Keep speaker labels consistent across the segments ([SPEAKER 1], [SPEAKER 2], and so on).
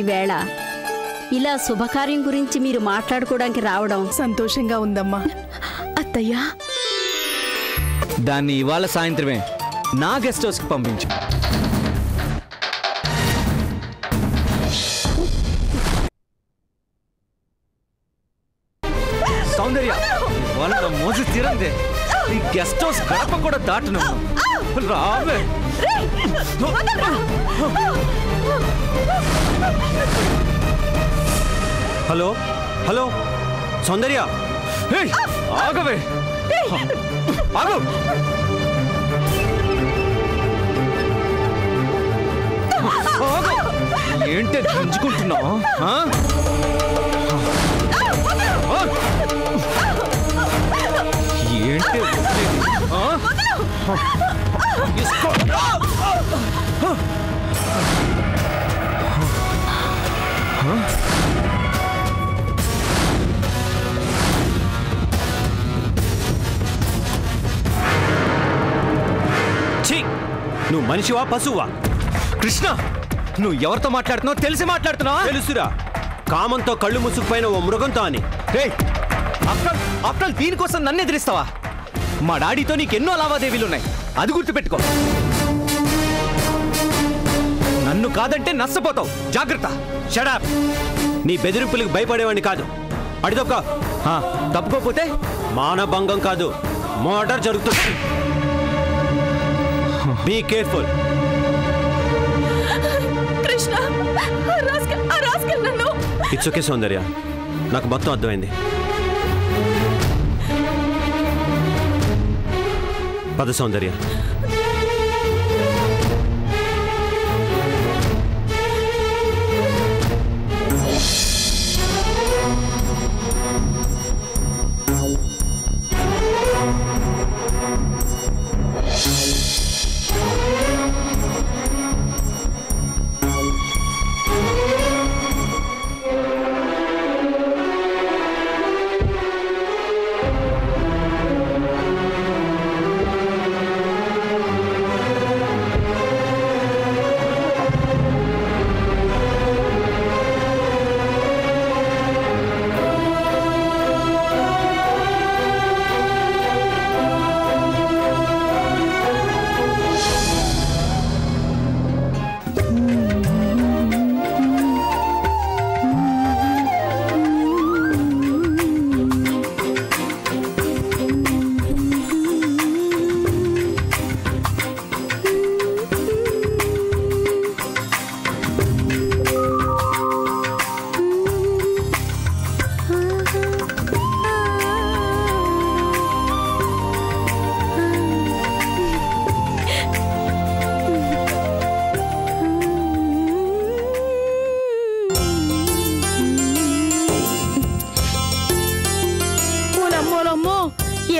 [SPEAKER 1] ఈవేళ ఇలా శుభకార్యం గురించి మీరు మాట్లాడుకోవడానికి రావడం
[SPEAKER 2] సంతోషంగా ఉందమ్మా.
[SPEAKER 3] అత్తయ్యా,
[SPEAKER 4] దాన్ని ఇవాళ సాయంత్రమే నా గెస్ట్ హౌస్కి పంపించు. సౌందర్య, ఇవాళ నా మోజు తీరందే. ఈ గెస్ట్ హౌస్ గడప కూడా దాటను. రావే.
[SPEAKER 5] హలో హలో సౌందర్య,
[SPEAKER 4] ఆగవే, ఆగు. ఏంటే దించుకుంటున్నావు? ఏంటి
[SPEAKER 5] నువ్వు మనిషివా పశువా?
[SPEAKER 4] కృష్ణ, నువ్వు ఎవరితో మాట్లాడుతున్నావు? తెలిసి మాట్లాడుతున్నావా?
[SPEAKER 5] తెలుసురా, కామంతో కళ్ళు ముసుకుపోయిన ఓ మృగంతో అని.
[SPEAKER 4] ఆఫ్టర్ దీనికోసం నన్ను ఎదిరిస్తావా? మా డాడీతో నీకెన్నో లావాదేవీలున్నాయి, అది గుర్తుపెట్టుకో. నన్ను కాదంటే నష్టపోతావు, జాగ్రత్త.
[SPEAKER 5] షడప్. నీ బెదిరింపులకు భయపడేవాడిని కాదు. అడిదొక్క
[SPEAKER 4] తప్పుకోపోతే
[SPEAKER 5] మానభంగం కాదు, మర్డర్ జరుగుతుంది. Be careful.
[SPEAKER 2] కృష్ణ, నన్ను.
[SPEAKER 5] ఇట్స్ ఓకే సౌందర్య, నాకు మొత్తం అర్థమైంది. పద సౌందర్య.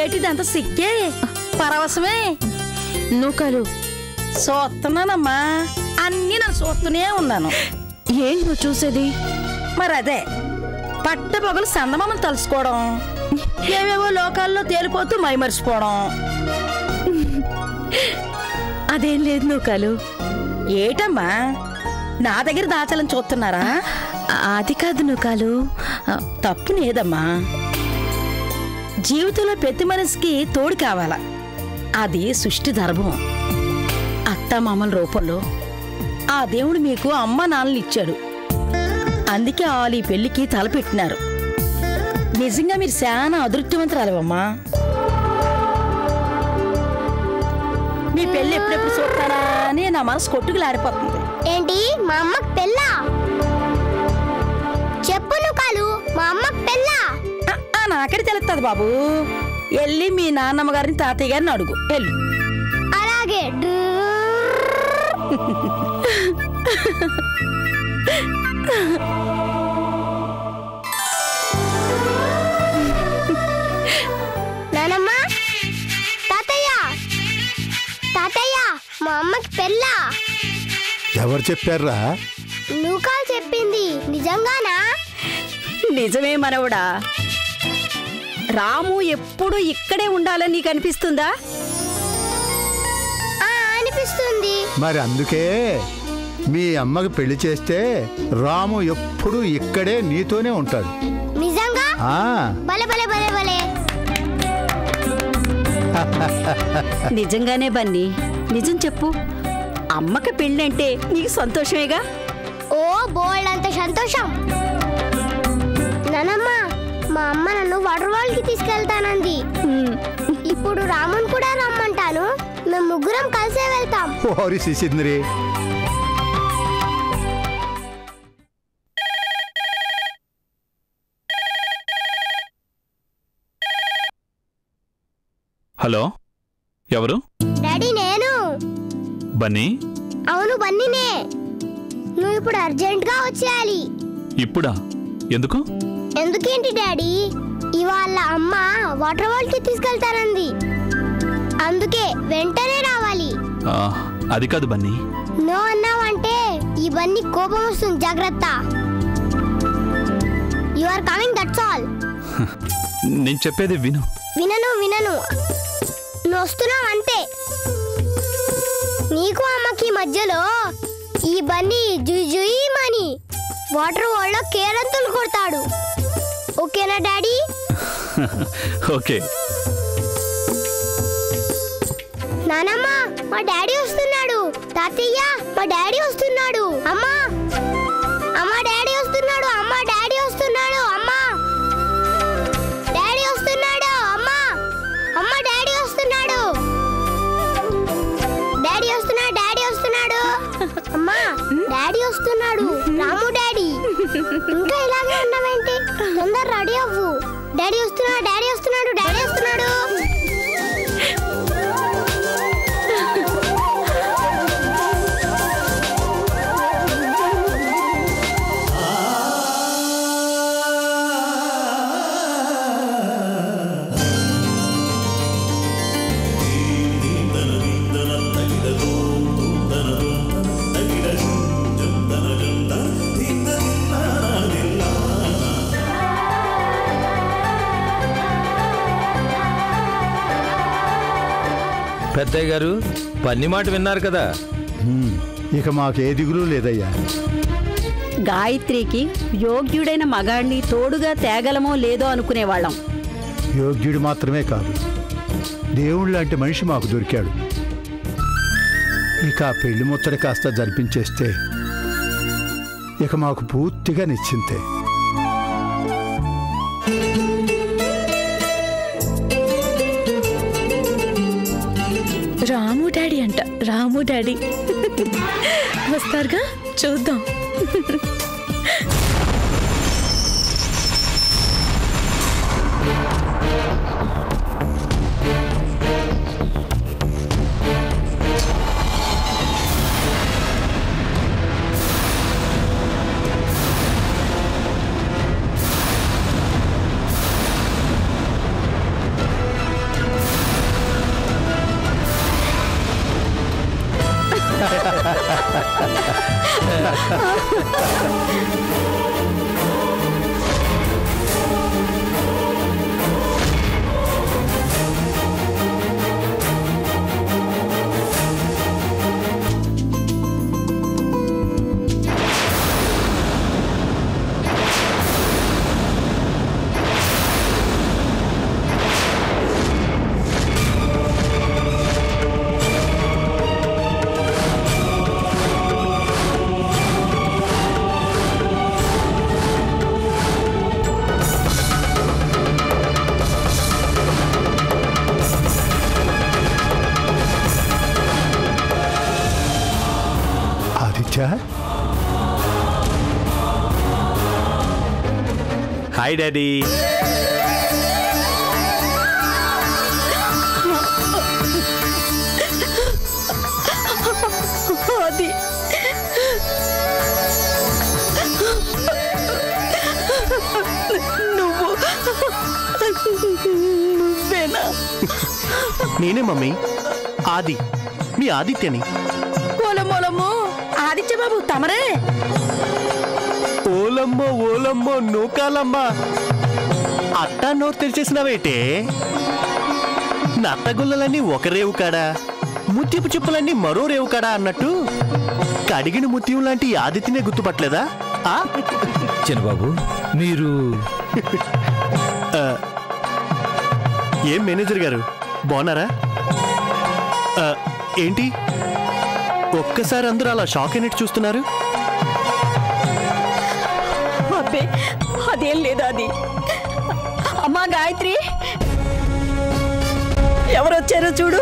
[SPEAKER 1] ఏటిదంత సిగ్గే, పరవశమే.
[SPEAKER 3] నూకలు
[SPEAKER 1] చూస్తున్నానమ్మా, అన్నీ నేను చూస్తూనే ఉన్నాను.
[SPEAKER 3] ఏంటి నువ్వు చూసేది?
[SPEAKER 1] మరి అదే పట్టపగలు సందమామలు తలుసుకోవడం, ఏవేవో లోకాల్లో తేలిపోతూ మైమరిచిపోవడం.
[SPEAKER 3] అదేం లేదు నూకలు.
[SPEAKER 1] ఏటమ్మా, నా దగ్గర దాచాలని చూస్తున్నారా?
[SPEAKER 3] అది కాదు నూకలు.
[SPEAKER 1] తప్పు లేదమ్మా. జీవితంలో ప్రతి మనిషికి తోడు కావాల, అది సృష్టి ధర్మం. అత్తమామల రూపంలో ఆ దేవుడు మీకు అమ్మ నాన్నలు ఇచ్చాడు, అందుకే వాళ్ళు ఈ పెళ్లికి తలపెట్టినారు. నిజంగా మీరు చాలా అదృష్టవంతురాలవమ్మా. మీ పెళ్లి ఎప్పుడెప్పుడు చూస్తానా అని నా మనసు కొట్టుకులాడిపోతుంది.
[SPEAKER 6] ఏంటి, మా అమ్మకు పెళ్ళా? చెప్పు నూకలు, మా అమ్మకు పెళ్ళా?
[SPEAKER 1] నాకడి తెలుస్తుంది బాబు. వెళ్ళి మీ నాన్నమ్మ గారిని తాతయ్య గారిని అడుగు, వెళ్ళు.
[SPEAKER 6] అలాగే. నానమ్మ, తాతయ్య, తాతయ్య, మా అమ్మకి పెళ్ళా?
[SPEAKER 7] ఎవరు చెప్పారా?
[SPEAKER 6] నూకలు చెప్పింది. నిజంగానా?
[SPEAKER 1] నిజమే మనవడా. రాము ఎప్పుడు ఇక్కడే ఉండాలని నీకు అనిపిస్తుందా?
[SPEAKER 6] అనిపిస్తుంది.
[SPEAKER 7] మరి అందుకే మీ అమ్మకి పెళ్లి చేస్తే రాము ఎప్పుడూ ఇక్కడే నీతోనే ఉంటాడు.
[SPEAKER 6] నిజంగా? భలే భలే భలే భలే.
[SPEAKER 1] నిజంగానే బన్నీ, నిజం చెప్పు. అమ్మకి పెళ్ళంటే నీకు సంతోషమేగా?
[SPEAKER 6] ఓ బోల్డ్ అంత సంతోషం. నానమ్మ, మా అమ్మ నన్ను వాటర్ వాల్ కి తీసుకెళ్తానంది. ఇప్పుడు రాముని కూడా రమ్మంటాను. మేము ముగ్గురం కలిసే వెళ్తాం.
[SPEAKER 7] ఓరి సిసింద్రి.
[SPEAKER 8] హలో, ఎవరు?
[SPEAKER 6] డాడీ, నేను
[SPEAKER 8] బన్నీ.
[SPEAKER 6] అవును, బన్నీనే. నువ్వు ఇప్పుడు అర్జెంట్ గా వచ్చేయాలి.
[SPEAKER 8] ఇప్పుడా? ఎందుకు?
[SPEAKER 6] ఎందుకేంటి డాడీ, ఇవాళ అమ్మ వాటర్ వాల్ కి తీసుకెళ్తానంది. అందుకే వెంటనే రావాలి.
[SPEAKER 8] అది కాదు బన్నీ.
[SPEAKER 6] నో అన్నావంటే ఈ బన్నీ కోపం వస్తుంది, జాగ్రత్త. You are coming, that's all.
[SPEAKER 8] నేను చెప్పేది విను.
[SPEAKER 6] వినను. నువ్వు వస్తున్నావు అంతే. నీకు అమ్మకి మధ్యలో ఈ బన్నీ జుయ్యమని వాటర్ వాల్ లో కేరంతులు కొడతాడు. ఓకేనా డాడీ?
[SPEAKER 8] ఓకే.
[SPEAKER 6] నానమ్మ, మా డాడీ వస్తున్నాడు. తాతయ్య, మా డాడీ వస్తున్నాడు. అమ్మా, డాడీ వస్తున్నాడు. అమ్మ, డాడీ వస్తున్నాడు. అమ్మా, డాడీ వస్తున్నాడు. అమ్మ, డాడీ వస్తున్నాడు. డాడీ వస్తున్నాడు. అమ్మా, డాడీ వస్తున్నాడు. రాము డాడీ. ఇంకా ఇలాగే ఉన్నావేంటి? తొందర రెడీ అవ్వు. డాడీ వస్తున్నాడు.
[SPEAKER 4] పెద్దయ్య గారు, పన్ని మాట విన్నారు కదా.
[SPEAKER 7] ఇక మాకే దిగులు లేదయ్యా.
[SPEAKER 1] గాయత్రికి యోగ్యుడైన మగాడిని తోడుగా తేగలమో లేదో అనుకునేవాళ్ళం.
[SPEAKER 7] యోగ్యుడు మాత్రమే కాదు, దేవుడు లాంటి మనిషి మాకు దొరికాడు. ఇక ఆ పెళ్లి ముచ్చట కాస్త జరిపించేస్తే ఇక మాకు పూర్తిగా నిశ్చింతే.
[SPEAKER 3] రాము డాడీ అంట. రాము డాడీ వస్తారుగా, చూద్దాం.
[SPEAKER 5] Hi daddy.
[SPEAKER 1] అది నువ్వేనా?
[SPEAKER 9] నేనే మమ్మీ, ఆది, మీ ఆదిత్యని.
[SPEAKER 1] ఓలమ్మోలమ్మో, ఆదిత్య బాబు తమరే?
[SPEAKER 9] ఓలమ్మో ఓలమ్మో నూకాలమ్మా, అట్టా నోరు తెరిచేసినవేటే? నత్తగుల్లలన్నీ ఒక రేవు కాడా, ముత్యపు చెప్పులన్నీ మరో రేవు కాడా అన్నట్టు కడిగిన ముత్యం లాంటి ఈ ఆదిత్యనే గుర్తుపట్టలేదా?
[SPEAKER 4] చిన్నబాబు మీరు
[SPEAKER 9] ఏం మేనేజర్ గారు బాగున్నారా? ఏంటి ఒక్కసారి అందరూ అలా షాక్ అయినట్టు చూస్తున్నారు?
[SPEAKER 3] అబ్బే అదేం లేదు. అది అమ్మా గాయత్రి, ఎవరొచ్చారో చూడు.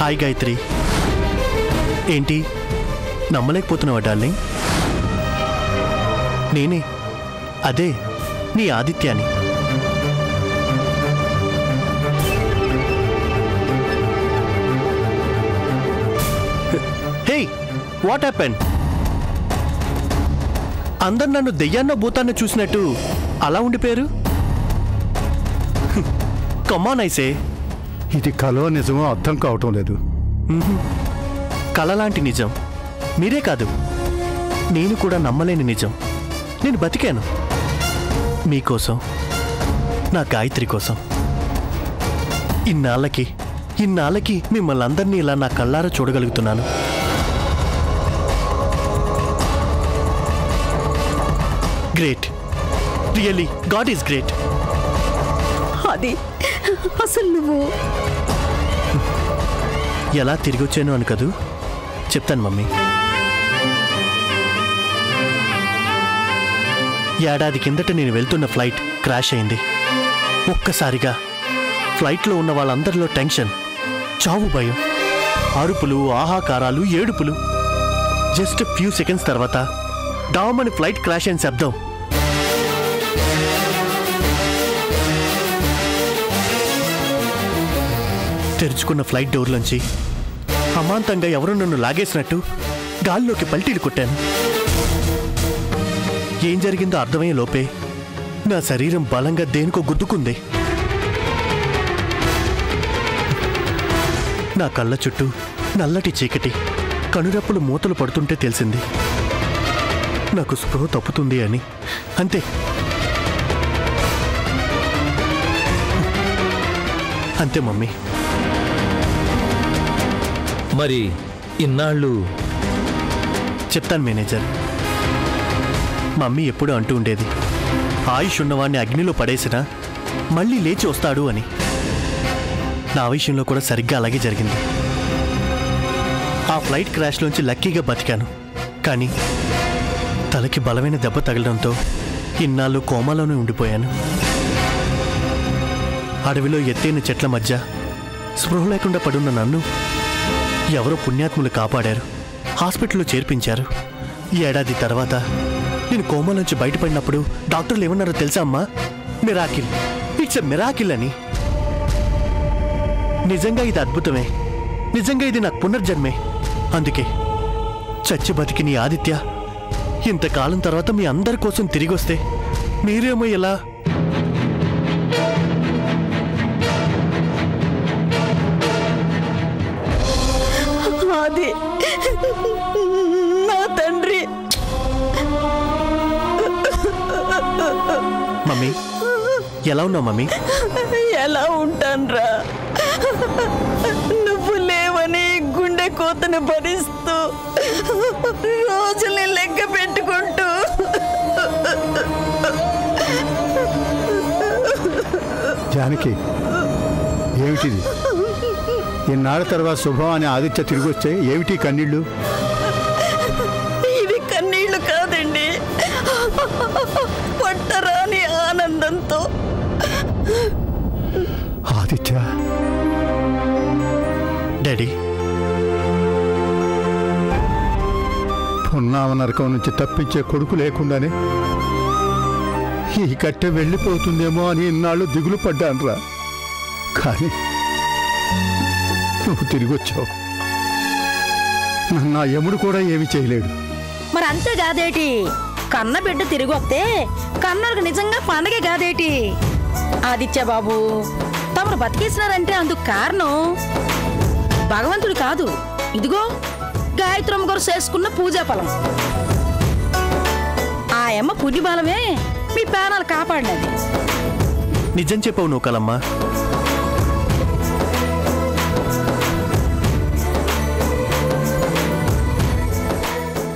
[SPEAKER 9] హాయ్ గాయత్రి, ఏంటి నమ్మలేకపోతున్నావా డార్లింగ్? నేనే, అదే నీ ఆదిత్యాని. హే, వాట్ హ్యాపెన్? అందరు నన్ను దెయ్యాన్నో భూతాన్నో చూసినట్టు అలా ఉండిపోయారు. కమాన్ ఐసే,
[SPEAKER 7] ఇది కలో నిజమో అర్థం కావటం లేదు.
[SPEAKER 9] కళ లాంటి నిజం మీరే కాదు, నేను కూడా నమ్మలేని నిజం. నేను బతికాను మీకోసం, నా గాయత్రి కోసం. ఇన్నాళ్ళకి మిమ్మల్ని అందరినీ ఇలా నా కళ్ళారా చూడగలుగుతున్నాను. Great, really God is great.
[SPEAKER 3] అది అసలు నువ్వు
[SPEAKER 9] ఎలా తిరిగి వచ్చాను అని కదూ చెప్తాను మమ్మీ. ఏడాది కిందట నేను వెళ్తున్న ఫ్లైట్ క్రాష్ అయింది. ఒక్కసారిగా ఫ్లైట్లో ఉన్న వాళ్ళందరిలో టెన్షన్, చావు భయం, అరుపులు, ఆహాకారాలు, ఏడుపులు. జస్ట్ ఫ్యూ సెకండ్స్ తర్వాత డామని ఫ్లైట్ క్రాష్ అయిన శబ్దం. తెరుచుకున్న ఫ్లైట్ డోర్లోంచి అమాంతంగా ఎవరో నన్ను లాగేసినట్టు గాల్లోకి పల్టీలు కొట్టాను. ఏం జరిగిందో అర్థమయ్యే లోపే నా శరీరం బలంగా దేనికో గుద్దుకుంది. నా కళ్ళ చుట్టూ నల్లటి చీకటి, కనురెప్పలు మూతలు పడుతుంటే తెలిసింది నాకు స్పృహ తప్పుతుంది అని. అంతే, అంతే మమ్మీ.
[SPEAKER 4] మరి ఇన్నాళ్ళు
[SPEAKER 9] చెప్తాను మేనేజర్. మమ్మీ ఎప్పుడూ అంటూ ఉండేది, ఆయుష్ ఉన్నవాడిని అగ్నిలో పడేసినా మళ్ళీ లేచి వస్తాడు అని. నా విషయంలో కూడా సరిగ్గా అలాగే జరిగింది. ఆ ఫ్లైట్ క్రాష్లోంచి లక్కీగా బతికాను. కానీ తలకి బలమైన దెబ్బ తగలడంతో ఇన్నాళ్ళు కోమాలోనే ఉండిపోయాను. అడవిలో ఎత్తైన చెట్ల మధ్య స్పృహ లేకుండా పడున్న నన్ను ఎవరో పుణ్యాత్ములు కాపాడారు, హాస్పిటల్లో చేర్పించారు. ఈ ఏడాది తర్వాత నేను కోమాలోంచి బయటపడినప్పుడు డాక్టర్లు ఏమన్నారో తెలుసా అమ్మా? మిరాకిల్, ఇట్స్ ఎ మిరాకిల్ అని. నిజంగా ఇది అద్భుతమే, నిజంగా ఇది నాకు పునర్జన్మే. అందుకే చచ్చి బతికి నీ ఆదిత్య ఇంతకాలం తర్వాత మీ అందరి కోసం తిరిగి వస్తే మీరేమో ఎలా?
[SPEAKER 3] అది నా తండ్రి.
[SPEAKER 9] మమ్మీ ఎలా ఉన్నావు మమ్మీ?
[SPEAKER 3] ఎలా ఉంటాన్రా, నువ్వు లేవని గుండె కోతను భరిస్తూ రోజుల్ని లెక్క పెట్టుకుంటూ
[SPEAKER 7] జానకి, ఏమిటిది? ఇన్నాళ్ళ తర్వాత శుభం అని ఆదిత్య తిరిగి వస్తే ఏమిటి కన్నీళ్ళు?
[SPEAKER 3] ఇవి కన్నీళ్లు కాదండి, పట్టరాని ఆనందంతో
[SPEAKER 7] ఆదిత్య,
[SPEAKER 9] డాడీ
[SPEAKER 7] పున్నామ నరకం నుంచి తప్పించే కొడుకు లేకుండానే ఈ కట్టె వెళ్ళిపోతుందేమో అని ఇన్నాళ్ళు దిగులు పడ్డానురా. కానీ నువ్వు తిరిగి వచ్చావు. నా యముడు కూడా ఏమీ చేయలేడు.
[SPEAKER 1] మరి అంతే కాదేటి, కన్న బిడ్డ తిరిగి వస్తే కన్నలకు నిజంగా పండగే కాదేటి. ఆదిత్య బాబు, తమరు బతికేసినారంటే అందుకు కారణం భగవంతుడు కాదు, ఇదిగో గాయత్రమ్మ గారు చేసుకున్న పూజా ఫలం. ఆ అమ్మ పుణ్యబలమే మీ ప్రాణాలు కాపాడినది.
[SPEAKER 9] నిజం చెప్పవు నువ్వు కలమ్మా.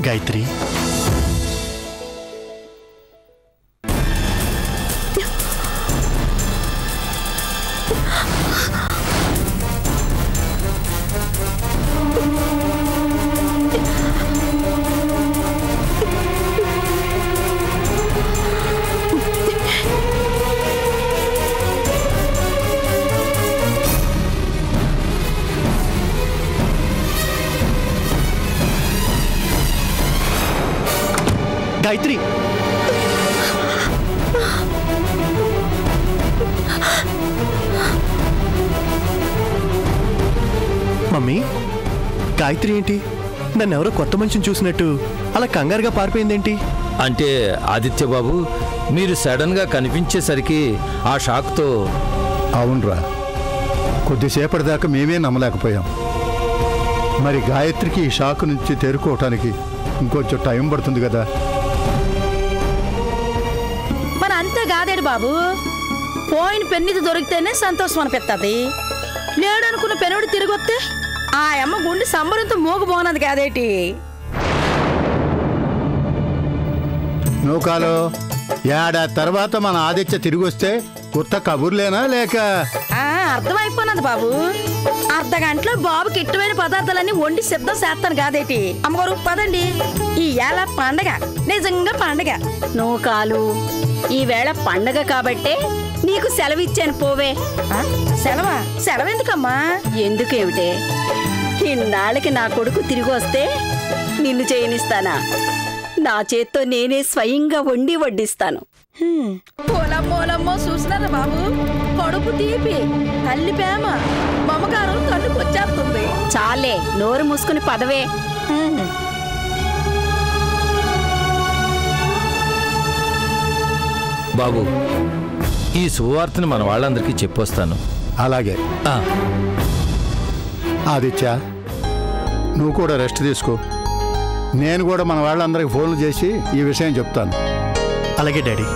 [SPEAKER 9] గాయత్రి, గాయత్రి, మమ్మీ, గాయత్రి ఏంటి నన్ను ఎవరో కొత్త మనిషిని చూసినట్టు అలా కంగారుగా పారిపోయిందేంటి?
[SPEAKER 4] అంటే ఆదిత్య బాబు, మీరు సడన్ గా కనిపించేసరికి ఆ షాక్తో.
[SPEAKER 7] అవునరా, కొద్దిసేపటి దాకా మేమే నమ్మలేకపోయాం. మరి గాయత్రికి ఈ షాక్ నుంచి తేరుకోవటానికి ఇంకొంచెం టైం పడుతుంది కదా.
[SPEAKER 1] మరి అంతే కాదేడు బాబు, పోయిన పెన్నిది దొరికితేనే సంతోషం అనిపిస్తుంది. లేడనుకున్న పెనుడు తిరిగి వస్తే ఆ అమ్మ గుండె సంబరంతో మోగబోనది కాదేటి.
[SPEAKER 7] నూకాలో ఏడాది తర్వాత మన ఆదిత్య తిరిగి వస్తే కొత్త కబుర్లేనా లేక?
[SPEAKER 1] అర్థమైపోయినది బాబు. అర్ధ గంటలో బాబుకి ఇష్టమైన పదార్థాలన్నీ వండి సిద్ధం చేస్తాను కాదేటి. అమ్మగారు పదండి, ఈ ఏళ పండగ, నిజంగా పండగ.
[SPEAKER 3] నూకాలు, ఈవేళ పండగ కాబట్టే నీకు సెలవిచ్చాను, పోవే.
[SPEAKER 1] సెలవా? సెలవెందుకమ్మా?
[SPEAKER 3] ఎందుకేమిటే, ఇన్నాళ్ళకి నా కొడుకు తిరిగి వస్తే నిన్ను చేయనిస్తానా? నా చేత్తో నేనే స్వయంగా వండి వడ్డిస్తాను.
[SPEAKER 1] పోలమ్మోలమ్మో చూసినారా బాబు, కడుపు తీపి, తల్లి ప్రేమ, మమకారం కన్నుకు వచ్చేస్తుంది.
[SPEAKER 3] చాలే, నోరు మూసుకుని పదవే.
[SPEAKER 4] బాబు, ఈ శుభవార్తని మన వాళ్ళందరికీ చెప్పొస్తాను.
[SPEAKER 7] అలాగే. ఆదిత్య, నువ్వు కూడా రెస్ట్ తీసుకో. నేను కూడా మన వాళ్ళందరికీ ఫోన్లు చేసి ఈ విషయం చెప్తాను.
[SPEAKER 9] అలాగే డాడీ.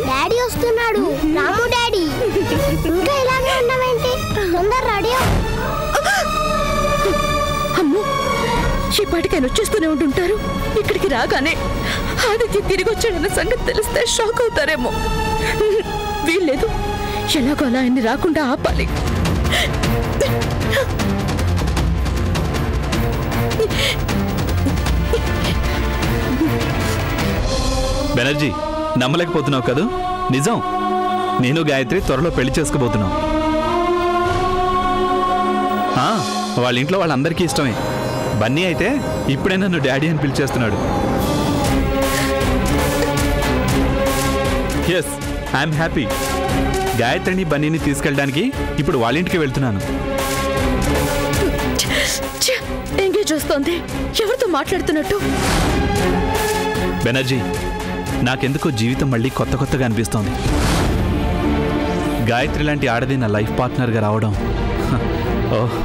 [SPEAKER 6] డాడీ వస్తున్నాడు. రాము డాడీ, ఇంకా ఇలాగే ఉన్నావేంటి? తొందర రెడీ.
[SPEAKER 2] అమ్మో, ఈ పాటికైనా వచ్చేస్తూనే ఉంటుంటారు. ఇక్కడికి రాగానే ఆదిత్య తిరిగి వచ్చాడన్న సంగతి తెలిస్తే షాక్ అవుతారేమో. వీల్లేదు, ఎలాగో అలా ఆయన్ని రాకుండా ఆపాలి.
[SPEAKER 8] బెనర్జీ, నమ్మలేకపోతున్నావు కదూ? నిజం, నేను గాయత్రి త్వరలో పెళ్లి చేసుకోబోతున్నాం. వాళ్ళ ఇంట్లో వాళ్ళందరికీ ఇష్టమే. బన్నీ అయితే ఇప్పుడే నన్ను డాడీ అని పిలిచేస్తున్నాడు. Yes, I'm happy. గాయత్రిని బన్నీని తీసుకెళ్ళడానికి ఇప్పుడు వాళ్ళ ఇంటికి వెళ్తున్నాను.
[SPEAKER 2] వచ్చేస్తోంది. ఎవరితో మాట్లాడుతున్నట్టు?
[SPEAKER 8] బెనర్జీ, నాకెందుకో జీవితం మళ్ళీ కొత్త కొత్తగా అనిపిస్తోంది. గాయత్రి లాంటి ఆడది నా లైఫ్ పార్ట్నర్గా రావడం ఓహ్.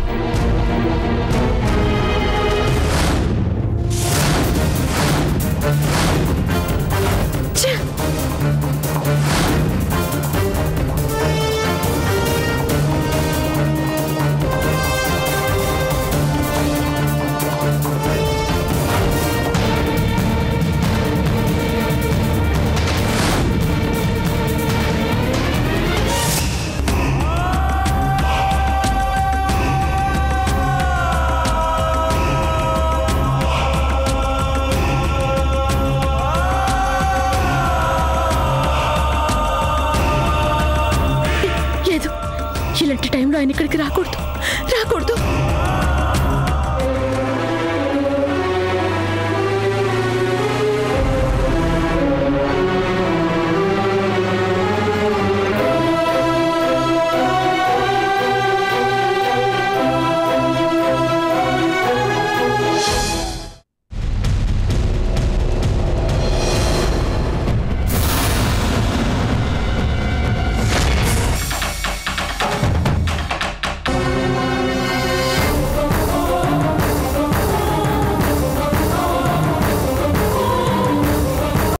[SPEAKER 2] ఇలాంటి టైంలో ఆయన ఇక్కడికి రాకూడదు.